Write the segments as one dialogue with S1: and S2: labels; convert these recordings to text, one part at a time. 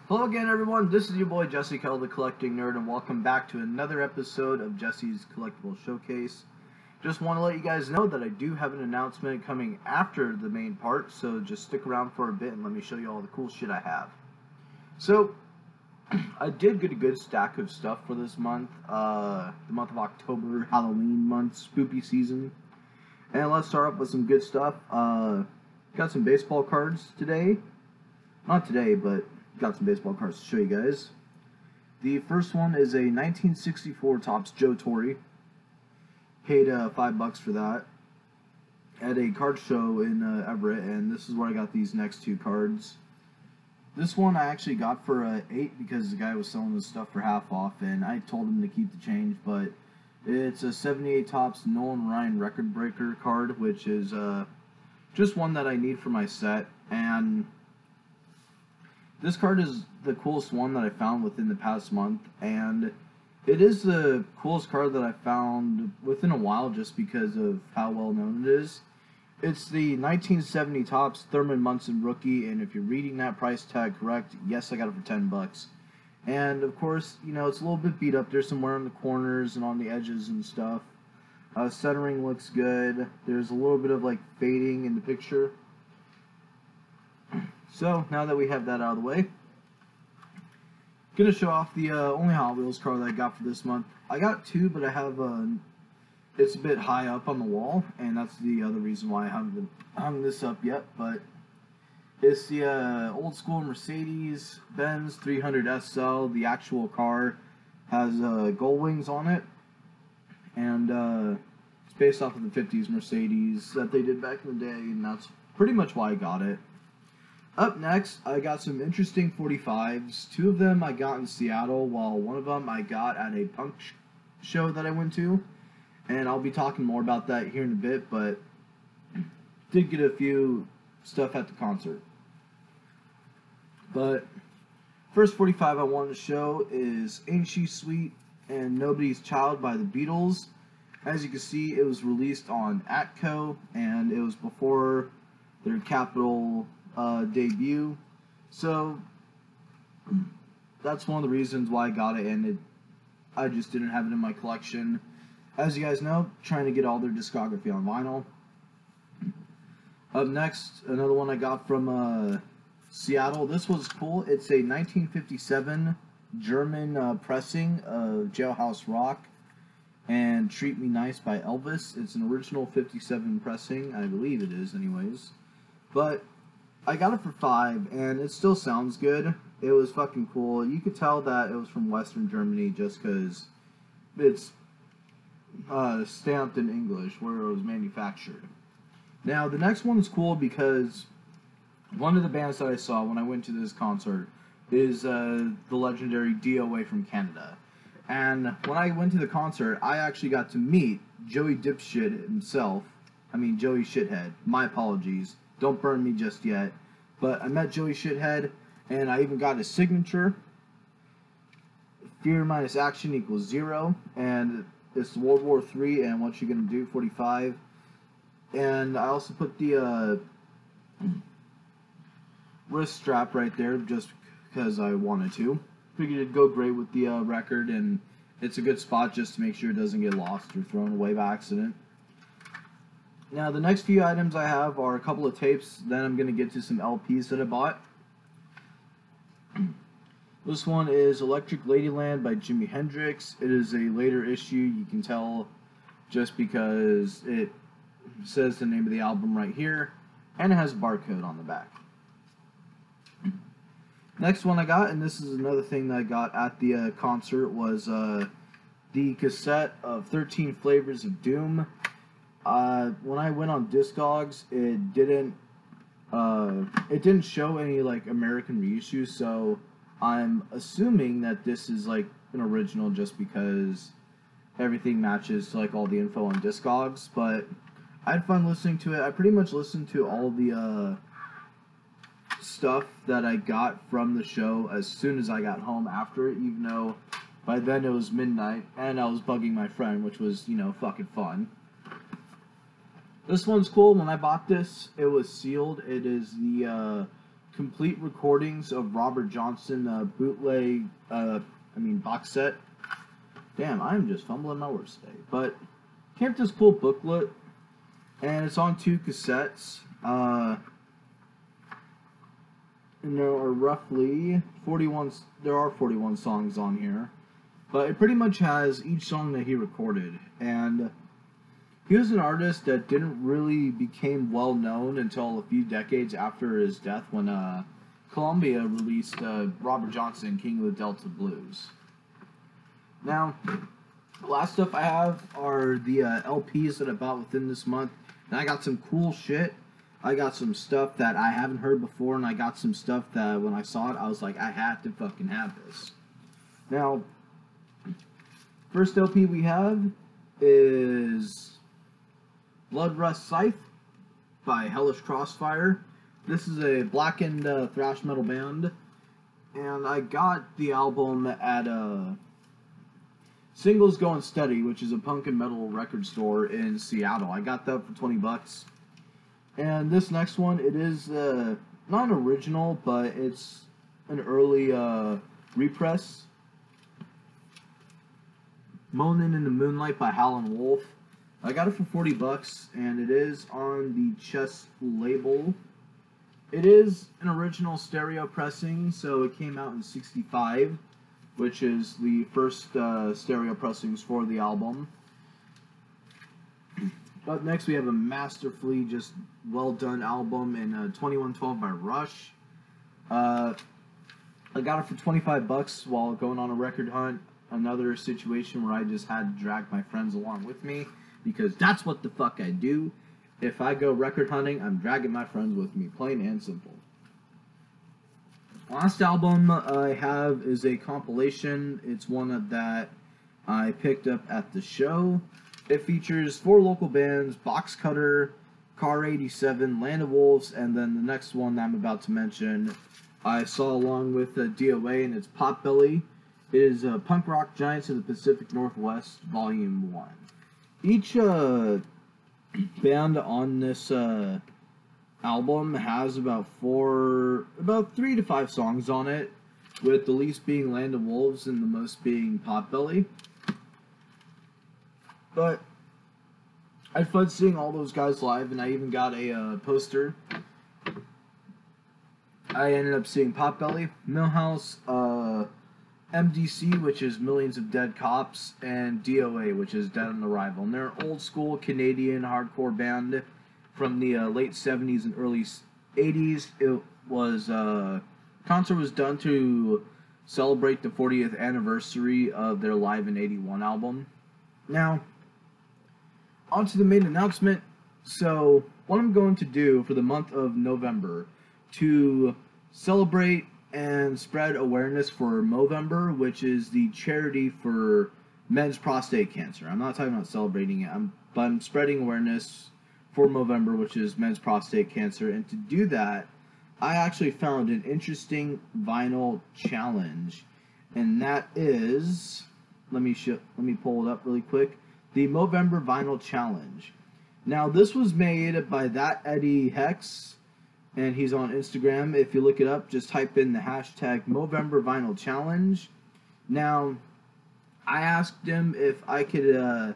S1: Hello again, everyone. This is your boy Jesse Kell, the Collecting Nerd, and welcome back to another episode of Jesse's Collectible Showcase. Just want to let you guys know that I do have an announcement coming after the main part, so just stick around for a bit and let me show you all the cool shit I have. So, I did get a good stack of stuff for this month, the month of October, Halloween month, spooky season. And let's start off with some good stuff. Got some baseball cards today. Not today, but got some baseball cards to show you guys. The first one is a 1964 Topps Joe Torre. Paid $5 for that at a card show in Everett, and this is where I got these next two cards. This one I actually got for $8 because the guy was selling this stuff for half off, and I told him to keep the change, but it's a 78 Topps Nolan Ryan record breaker card, which is just one that I need for my set, and this card is the coolest one that I found within the past month, and it is the coolest card that I found within a while just because of how well known it is. It's the 1970 Topps Thurman Munson rookie, and if you're reading that price tag correct, yes, I got it for $10. And of course, you know, it's a little bit beat up. There's some wear in the corners and on the edges and stuff. Centering looks good. There's a little bit of like fading in the picture. So now that we have that out of the way, gonna show off the only Hot Wheels car that I got for this month. I got two, but I have it's a bit high up on the wall, and that's the other reason why I haven't hung this up yet. But it's the old school Mercedes-Benz 300 SL. The actual car has gold wings on it, and it's based off of the 50s Mercedes that they did back in the day, and that's pretty much why I got it. Up next, I got some interesting 45s. Two of them I got in Seattle, while one of them I got at a punk show that I went to. And I'll be talking more about that here in a bit, but did get a few stuff at the concert. But first 45 I wanted to show is Ain't She Sweet and Nobody's Child by the Beatles. As you can see, it was released on Atco, and it was before their Capitol debut, so that's one of the reasons why I got it, and I just didn't have it in my collection. As you guys know, trying to get all their discography on vinyl. Up next, another one I got from Seattle. This was cool. It's a 1957 German pressing of Jailhouse Rock and Treat Me Nice by Elvis. It's an original 57 pressing, I believe it is anyways, but I got it for $5, and it still sounds good. It was fucking cool. You could tell that it was from Western Germany just because it's stamped in English where it was manufactured. Now, the next one's cool because one of the bands that I saw when I went to this concert is the legendary DOA from Canada. And when I went to the concert, I actually got to meet Joey Dipshit himself. I mean, Joey Shithead. My apologies. Don't burn me just yet. But I met Joey Shithead, and I even got his signature. Fear minus action equals 0. And it's World War III, and what you're going to do, 45. And I also put the wrist strap right there, just because I wanted to. Figured it'd go great with the record, and it's a good spot just to make sure it doesn't get lost or thrown away by accident. Now, the next few items I have are a couple of tapes, then I'm going to get to some LPs that I bought. This one is Electric Ladyland by Jimi Hendrix. It is a later issue, you can tell just because it says the name of the album right here, and it has a barcode on the back. Next one I got, and this is another thing that I got at the concert, was the cassette of 13 Flavors of Doom. When I went on Discogs, it didn't show any like American reissues, so I'm assuming that this is like an original just because everything matches to like all the info on Discogs. But I had fun listening to it. I pretty much listened to all the stuff that I got from the show as soon as I got home after it, even though by then it was midnight and I was bugging my friend, which was, you know, fucking fun. This one's cool. When I bought this, it was sealed. It is the complete recordings of Robert Johnson bootleg, box set. Damn, I'm just fumbling my words today. But came with this cool booklet, and it's on 2 cassettes. And there are roughly 41 songs on here. But it pretty much has each song that he recorded. And he was an artist that didn't really become well known until a few decades after his death, when Columbia released Robert Johnson, King of the Delta Blues. Now, the last stuff I have are the LPs that I bought within this month. And I got some cool shit. I got some stuff that I haven't heard before, and I got some stuff that when I saw it, I was like, I have to fucking have this. Now, first LP we have is Blood Rust Scythe by Hellish Crossfire. This is a blackened thrash metal band, and I got the album at Singles Going Steady, which is a punk and metal record store in Seattle. I got that for $20. And this next one, it is not an original, but it's an early repress. Moaning in the Moonlight by Howlin' Wolf. I got it for $40, and it is on the Chess label. It is an original stereo pressing, so it came out in '65, which is the first stereo pressings for the album. Up next, we have a masterfully just well-done album in 2112 by Rush. I got it for $25 while going on a record hunt. Another situation where I just had to drag my friends along with me, because that's what the fuck I do. If I go record hunting, I'm dragging my friends with me, plain and simple. Last album I have is a compilation. It's one that I picked up at the show. It features 4 local bands: Box Cutter, Car 87, Land of Wolves, and then the next one that I'm about to mention I saw along with DOA, and it's Potbelly. It is Punk Rock Giants of the Pacific Northwest, Volume 1. Each band on this album has about 3 to 5 songs on it, with the least being Land of Wolves and the most being Potbelly. But I had fun seeing all those guys live, and I even got a poster. I ended up seeing Potbelly, Millhouse, MDC, which is Millions of Dead Cops, and DOA, which is Dead on Arrival. And they're an old school Canadian hardcore band from the late 70s and early 80s. It was concert was done to celebrate the 40th anniversary of their Live in 81 album. Now, on to the main announcement. So, what I'm going to do for the month of November to celebrate and spread awareness for Movember, which is the charity for men's prostate cancer. I'm not talking about celebrating it, but I'm spreading awareness for Movember, which is men's prostate cancer. And to do that, I actually found an interesting vinyl challenge, and that is, let me pull it up really quick. The Movember Vinyl Challenge. Now, this was made by That Eddie Hex, and he's on Instagram. If you look it up, just type in the hashtag Movember Vinyl Challenge. Now, I asked him if I could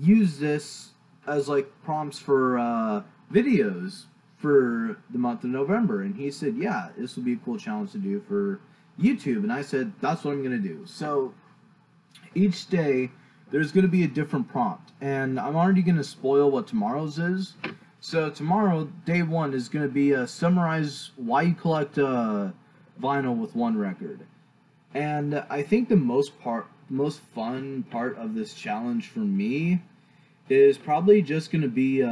S1: use this as like prompts for videos for the month of November, and he said, yeah, this would be a cool challenge to do for YouTube. And I said, that's what I'm going to do. So, each day, there's going to be a different prompt, and I'm already going to spoil what tomorrow's is. So tomorrow, day 1, is going to be summarize why you collect vinyl with one record. And I think the most fun part of this challenge for me is probably just going to be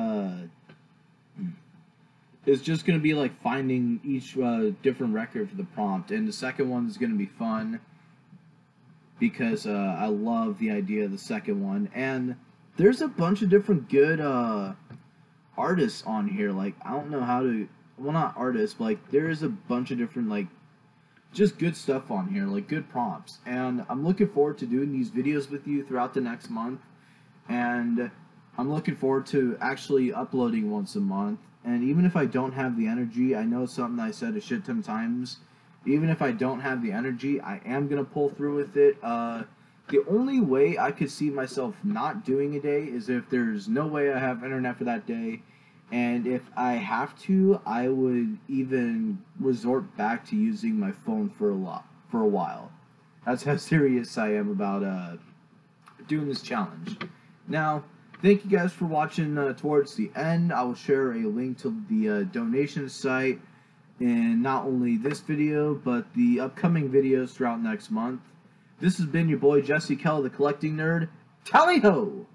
S1: like finding each different record for the prompt. And the second one is going to be fun, because I love the idea of the second one. And there's a bunch of different good artists on here. Like, I don't know how to... Well, not artists, but like, there is a bunch of different, like, just good stuff on here. Like, good prompts. And I'm looking forward to doing these videos with you throughout the next month. And I'm looking forward to actually uploading once a month. And even if I don't have the energy, I know it's something I said a shit ton of times. Even if I don't have the energy, I am gonna pull through with it. The only way I could see myself not doing a day is if there's no way I have internet for that day. And if I have to, I would even resort back to using my phone for a while. That's how serious I am about doing this challenge. Now, thank you guys for watching towards the end. I will share a link to the donation site in not only this video, but the upcoming videos throughout next month. This has been your boy Jesse Kell, the Collecting Nerd. Tally ho!